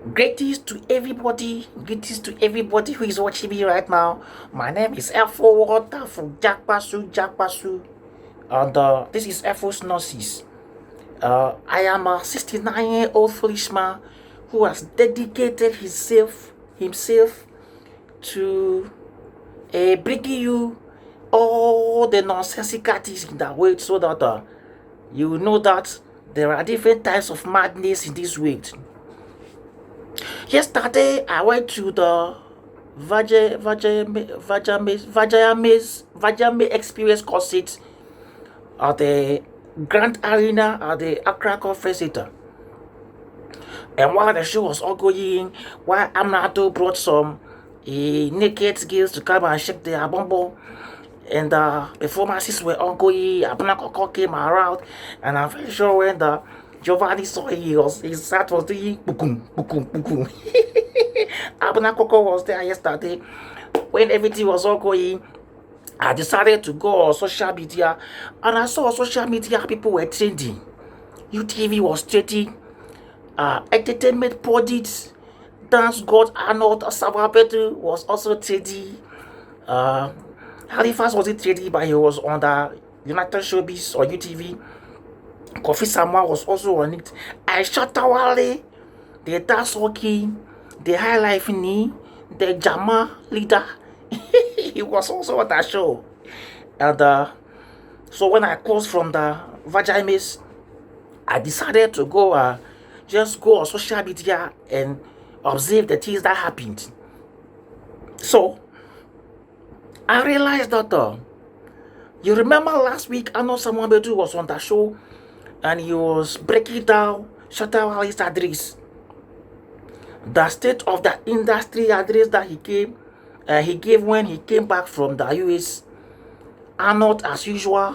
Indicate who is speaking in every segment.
Speaker 1: Greetings to everybody. Greetings to everybody who is watching me right now. My name is EFO Water from Jakpasu. And this is EFO's Nurses. I am a 69-year-old Felishman who has dedicated himself to bringing you all the nonsensicalities in that world so that you know that there are different types of madness in this world. Yesterday, I went to the Vajame Experience concert at the Grand Arena at the Accra Conference Center. And while the show was ongoing, while Amnato brought some naked girls to come and shake their bumble, and the performances were ongoing, Abnakoko came around, and I'm very sure when the Giovanni saw his heart was doing bukum, bukum, bukum. Abnakoko was there yesterday. When everything was ongoing, I decided to go on social media, and I saw on social media people were trending. UTV was trending, entertainment projects, Dance God ARNOLD ASAMOAH was also trending. Halifax wasn't trending, but he was on the United Showbiz or UTV. Kofi Samoa was also on it. I Shatta Wale, the dance hockey, the high life knee, the Jama leader. He was also on that show. And so when I closed from the Vagimes, I decided to go just go on social media and observe the things that happened. So I realized that you remember last week ASAMOAH was on that show and he was breaking down Shatta Wale's address, the state of the industry address that he gave when he came back from the US. ARNOLD, as usual,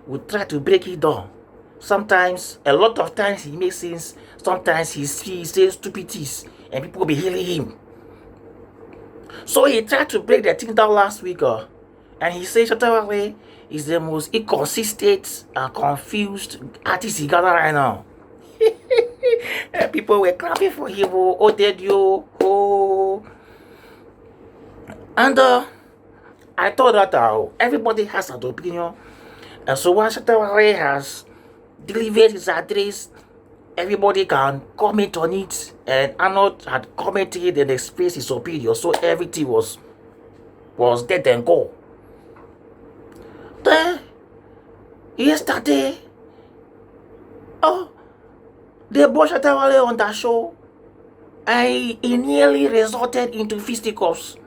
Speaker 1: would try to break it down. Sometimes, a lot of times he makes sense. Sometimes he says stupidities and people will be healing him. So he tried to break the thing down last week, and he said Shatta Wale is the most inconsistent and confused artist he got right now. And people were clapping for him. Oh, did you? Oh. And I thought that everybody has an opinion. And so once Shatta Wale has delivered his address, everybody can comment on it. And ARNOLD had commented and expressed his opinion. So everything was dead and go. Then, yesterday, they brought Shatta Wale on that show, and it nearly resulted into fisticuffs.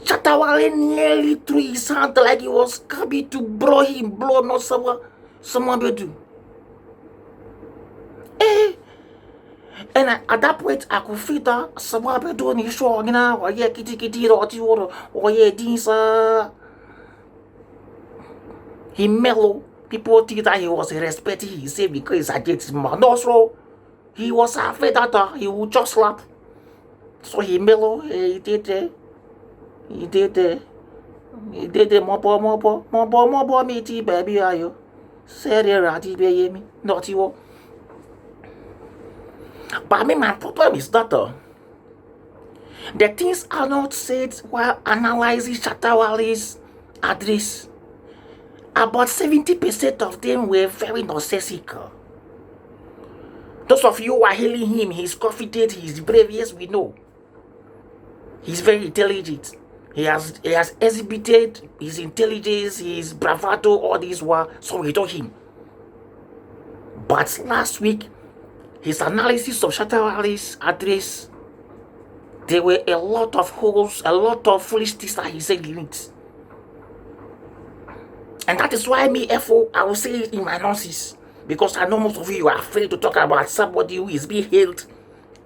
Speaker 1: Shatta Wale nearly threw his hand like he was coming to blow not someone will do. And at that point, I could feel that someone will do on his show, you know, or yeah, kitty, or yeah, this, he mellow. People think that he was respecting himself because he's against him. No, so he was afraid that he would just slap. So he mellow. He did more meaty baby. Are you? Say baby, not you. But I mean, my problem is that the things ARNOLD said while analyzing Shatta Wale's address, about 70% of them were very nonsensical. Those of you who are hailing him, he's confident, he's brave, yes, we know. He's very intelligent. He has exhibited his intelligence, his bravado, all these were, so we know him. But last week, his analysis of Shatta Wale's address, there were a lot of holes, a lot of foolish things that he said in it. And that is why me, EFO, I will say it in my nonsense. Because I know most of you are afraid to talk about somebody who is being healed.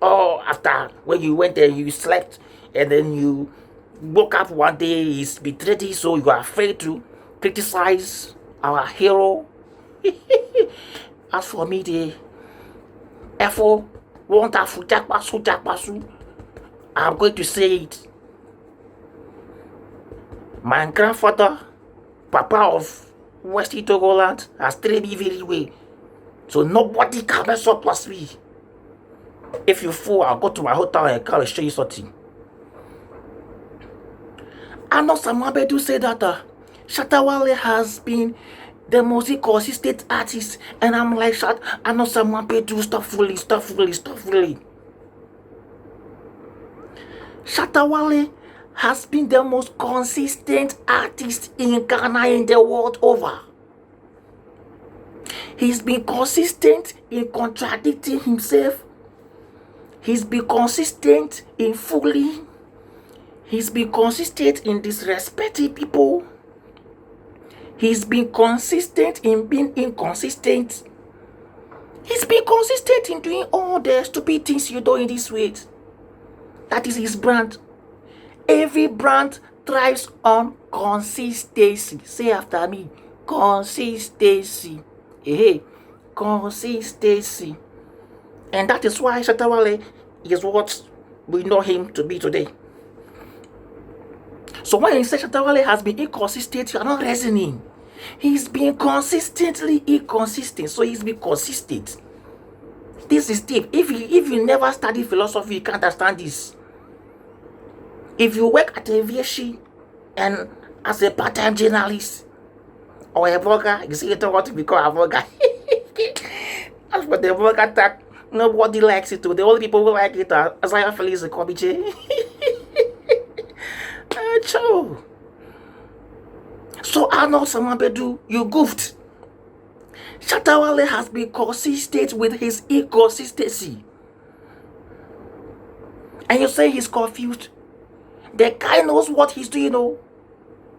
Speaker 1: Or after when you went there, you slept, and then you woke up one day, he's betrayed you, so you are afraid to criticize our hero. As for me, the EFO, wonderful, Jakpasu, I'm going to say it. My grandfather, Papa of West Togoland, has trained me very well. So nobody can mess up plus me. If you fool, I'll go to my hotel and I'll show you something. ASAMOAH BAIDOO said that Shatta Wale has been the most consistent artist, and I'm like, ASAMOAH BAIDOO, stop fooling. Shatta Wale has been the most consistent artist in Ghana and the world over. He's been consistent in contradicting himself. He's been consistent in fooling. He's been consistent in disrespecting people. He's been consistent in being inconsistent. He's been consistent in doing all the stupid things you do in this way. That is his brand. Every brand thrives on consistency. Say after me. Consistency. Hey, consistency. And that is why Shatta Wale is what we know him to be today. So when he says Shatta Wale has been inconsistent, you are not reasoning. He's been consistently inconsistent, so he's been consistent. This is deep. If you never study philosophy, you can't understand this. If you work at a VSC and as a part-time journalist or a blogger, you say you don't want to become a blogger. As for the blogger tag, nobody likes it too. The only people who like it are Isaiah Feliz and Kobe J. So ASAMOAH BAIDOO, you goofed. Shatta Wale has been consistent with his inconsistency. And you say he's confused. The guy knows what he's doing, though.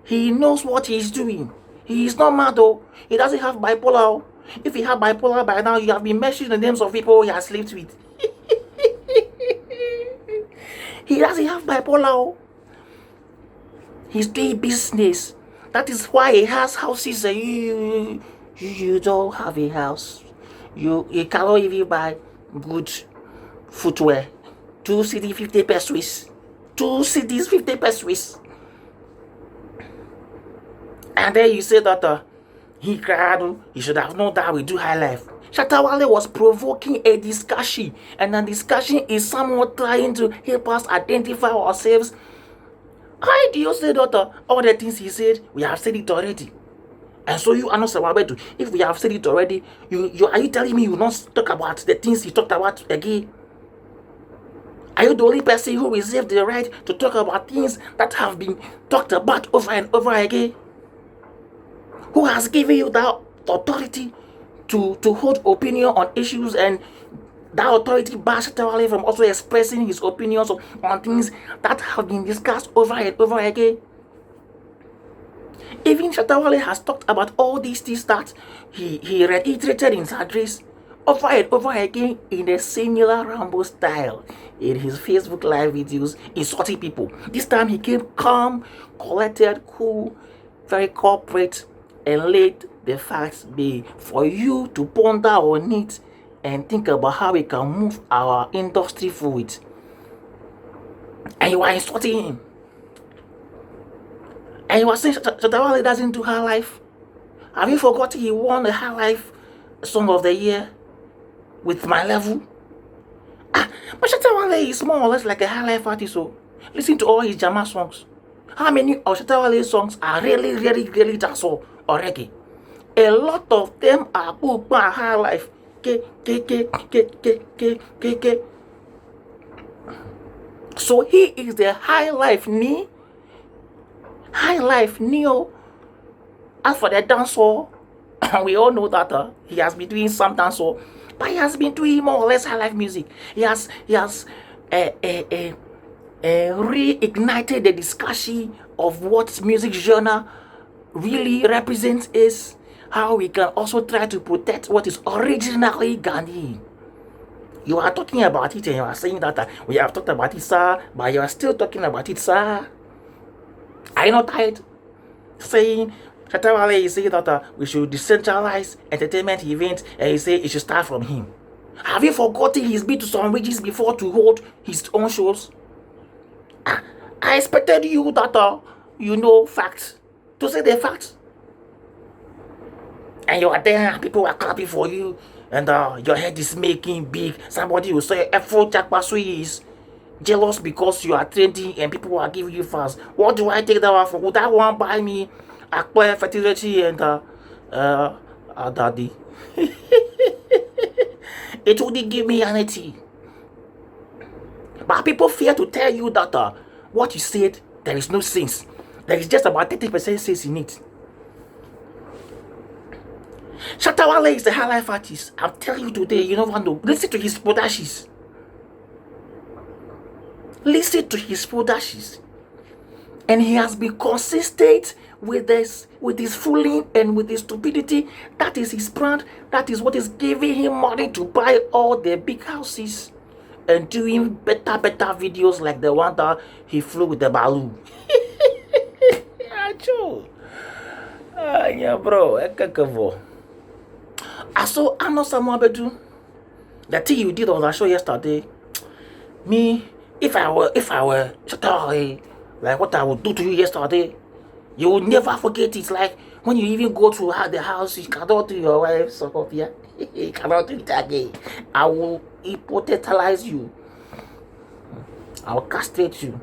Speaker 1: He knows what he's doing. He is not mad, though. He doesn't have bipolar. If he had bipolar by now, you have been mentioning the names of people he has slept with. He doesn't have bipolar. He's doing business. That is why he has houses. You don't have a house. You cannot even buy good footwear. 2 cedis 50 pesos. 2 cedis 50 pesos. And then you say that he cried. He should have known that we do high life. Shatta Wale was provoking a discussion, and the discussion is someone trying to help us identify ourselves. Why do you say that all the things he said, we have said it already? And so you ASAMOAH BAIDOO, if we have said it already, are you telling me you will not talk about the things he talked about again? Are you the only person who reserved the right to talk about things that have been talked about over and over again? Who has given you that authority to hold opinion on issues, and that authority bars Shatta Wale from also expressing his opinions on things that have been discussed over and over again? Even Shatta Wale has talked about all these things that he reiterated in his address over and over again in a similar Rambo style in his Facebook live videos, insulting people. This time he came calm, collected, cool, very corporate, and let the facts be for you to ponder on it and think about how we can move our industry forward. And you are insulting him. And you are saying Shatta Wale doesn't do high life. Have you forgotten he won the high life song of the year with My Level? But Shatta Wale is more or less like a high life artist. So listen to all his Jama songs. How many of Shatta Wale's songs are really dancehall or reggae? A lot of them are good high life. So he is the high life Neo. As for the dancehall, we all know that he has been doing some dancehall, but he has been doing more or less high life music. He has reignited the discussion of what music genre really represents, is how we can also try to protect what is originally Ghanaian. You are talking about it and you are saying that we have talked about it, sir, but you are still talking about it, sir. Are you not tired saying Shatta Wale is saying that we should decentralize entertainment events, and he say it should start from him? Have you forgotten he's been to some regions before to hold his own shows? I expected you that you know facts, to say the facts. And you are there and people are clapping for you. and your head is making big. Somebody will say, EFO Jakpasui is jealous because you are trending and people are giving you fast. What do I take that one for? Would that one buy me acquire fertility and daddy? It wouldn't give me anything. But people fear to tell you that what you said, there is no sense. There is just about 30% sense in it. Shatta Wale is the high life artist. I'm telling you today, you don't want to listen to his productions. Listen to his productions. And he has been consistent with his fooling and with his stupidity. That is his brand. That is what is giving him money to buy all the big houses and doing better videos like the one that he flew with the balloon. Yeah, bro. I saw ASAMOAH. The thing you did on the show yesterday. Me, if I were Shatta Wale, like what I would do to you yesterday, you will never forget it. Like when you even go to the house, you cannot do your wife so here. You cannot do it again. I will hypothesize you. I will castrate you.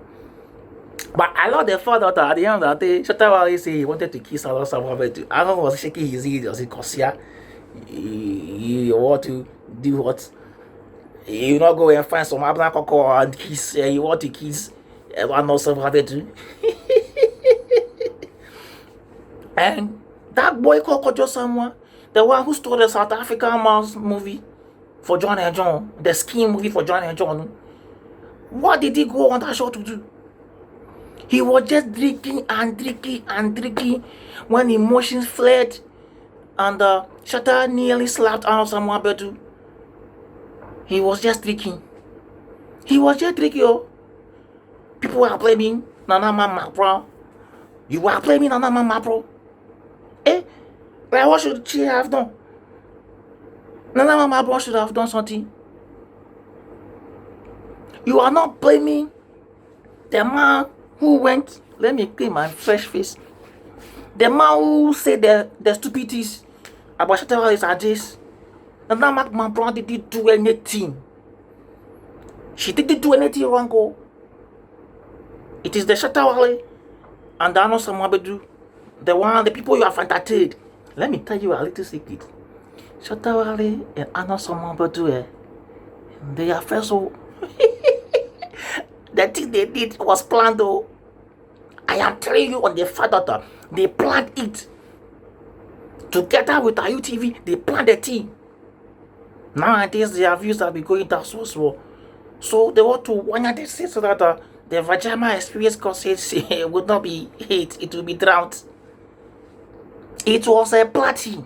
Speaker 1: But I love the fact that at the end of the day, Shatta Wale said he wanted to kiss ASAMOAH. Arnold was shaking his head because you want to do what? You not go and find some Abna Coco and kiss. You want to kiss ASAMOAH. And that boy called someone, the one who stole the South African Mouse movie for John and John, the scheme movie for John and John. What did he go on that show to do? He was just drinking and drinking and drinking when emotions fled, and Shatta nearly slapped ASAMOAH. He was just drinking. He was just drinking. Oh. People are blaming Nana Mama, bro. You are blaming Nana Mama, bro. Eh? Like what should she have done? Nana Mama, bro, should have done something. You are not blaming the man who went. Let me clean my fresh face. The man who said the stupidities about Shatta Wale's address. Nana Mama, bro, didn't do anything. She didn't do anything wrong. Oh. It is the Shatta Wale and the ASAMOAH, the people you have entertained. Let me tell you a little secret. Shatta Wale and ASAMOAH, they are first. So the thing they did was planned. Though I am telling you on the fact that they planned it together with our UTV. They planned the thing. Nowadays, their views have been going down so they want to want to say so that the vagina experience causes would not be hate, it will be drowned. It was a party.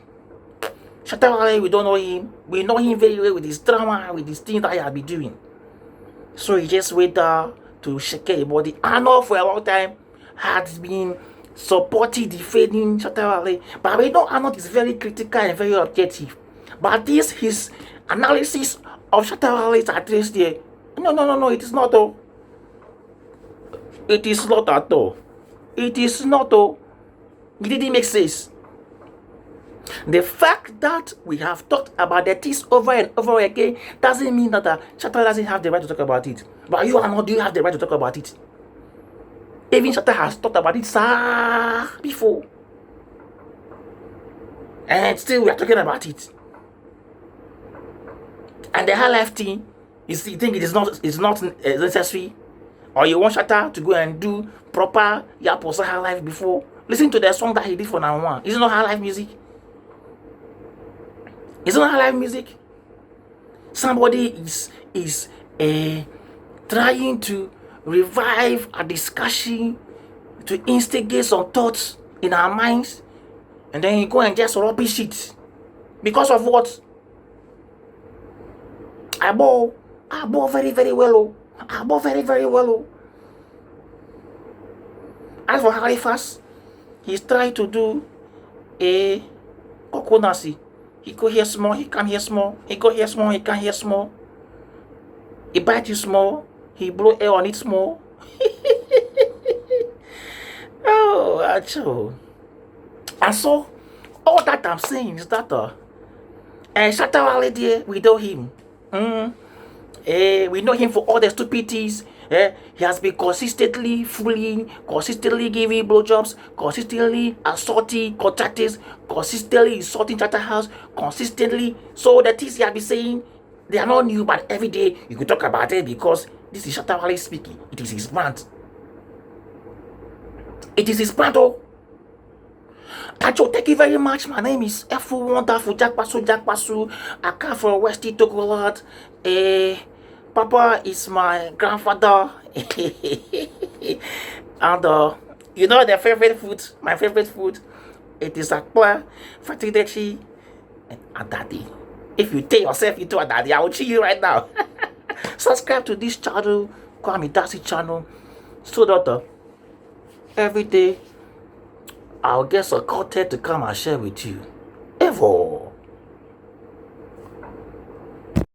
Speaker 1: Shatta Wale, we don't know him. We know him very well with his drama, with his thing that he has been doing. So he just went to shake his body. Arnold for a long time had been supporting, defending Shatta Wale. But we know Arnold is very critical and very objective. But this his analysis of Shatta Wale's address there. No, it is not though. It is not at all. It is not though. It didn't make sense. The fact that we have talked about the things over and over again doesn't mean that Shatta doesn't have the right to talk about it. But you and do you have the right to talk about it? Even Shatta has talked about it before. And still we are talking about it. And the high life thing, you think it is not necessary? Or you want Shatta to go and do proper Yaposa high life before? Listen to the song that he did for now one. Is it not high life music? Is it not high life music? Somebody is trying to revive a discussion, to instigate some thoughts in our minds, and then you go and just rubbish it. Because of what? I bought very, very well. I bought very, very well. As for Halifax, he's trying to do a coconasi. He go here small, he come here small. He go here small, he come here small. He bite you small, he blow air on it small. Oh, actually. And so, all that I'm saying is that And Shatta Wale there, we know him. We know him for all the stupidities. He has been consistently fooling, consistently giving blowjobs, consistently assaulting contractors, consistently insulting Charterhouse, consistently. So the things he has been saying, they are not new, but every day you could talk about it because this is Shatta Wale speaking. It is his brand. It is his brand, oh. Tacho, thank you very much. My name is EFO Wonderful Jack Pasu. I come from West Togoland. Papa is my grandfather. And you know their favorite food, my favorite food, it is akpa, fatidechi, and adadi. If you take yourself into adadi, I will cheat you right now. Subscribe to this channel, Kwame Dasi channel, so that every day I'll get some content to come and share with you.